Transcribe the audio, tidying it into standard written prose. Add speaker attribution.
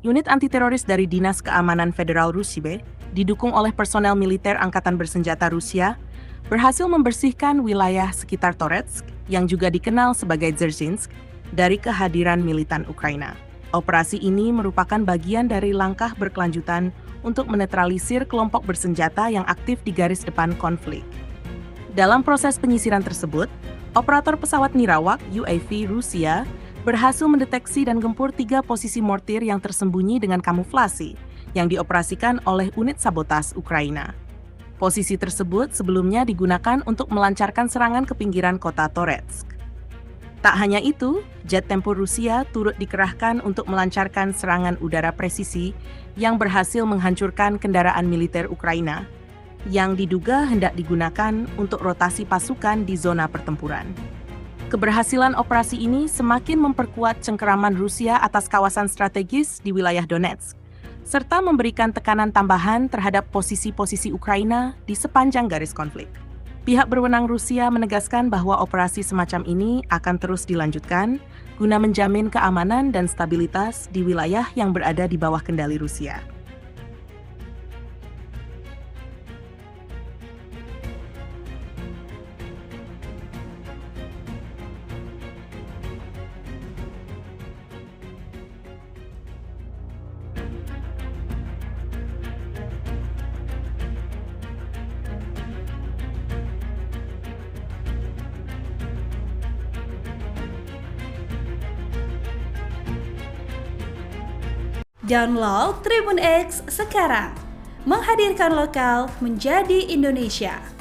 Speaker 1: unit antiteroris dari Dinas Keamanan Federal Rusia, didukung oleh personel militer Angkatan Bersenjata Rusia, berhasil membersihkan wilayah sekitar Toretsk, yang juga dikenal sebagai Dzerzhinsk, dari kehadiran militan Ukraina. Operasi ini merupakan bagian dari langkah berkelanjutan untuk menetralisir kelompok bersenjata yang aktif di garis depan konflik. Dalam proses penyisiran tersebut, operator pesawat nirawak UAV Rusia berhasil mendeteksi dan gempur 3 posisi mortir yang tersembunyi dengan kamuflasi yang dioperasikan oleh unit sabotas Ukraina. Posisi tersebut sebelumnya digunakan untuk melancarkan serangan ke pinggiran kota Toretsk. Tak hanya itu, jet tempur Rusia turut dikerahkan untuk melancarkan serangan udara presisi yang berhasil menghancurkan kendaraan militer Ukraina yang diduga hendak digunakan untuk rotasi pasukan di zona pertempuran. Keberhasilan operasi ini semakin memperkuat cengkeraman Rusia atas kawasan strategis di wilayah Donetsk, serta memberikan tekanan tambahan terhadap posisi-posisi Ukraina di sepanjang garis konflik. Pihak berwenang Rusia menegaskan bahwa operasi semacam ini akan terus dilanjutkan guna menjamin keamanan dan stabilitas di wilayah yang berada di bawah kendali Rusia.
Speaker 2: Download Tribun X sekarang, menghadirkan lokal menjadi Indonesia.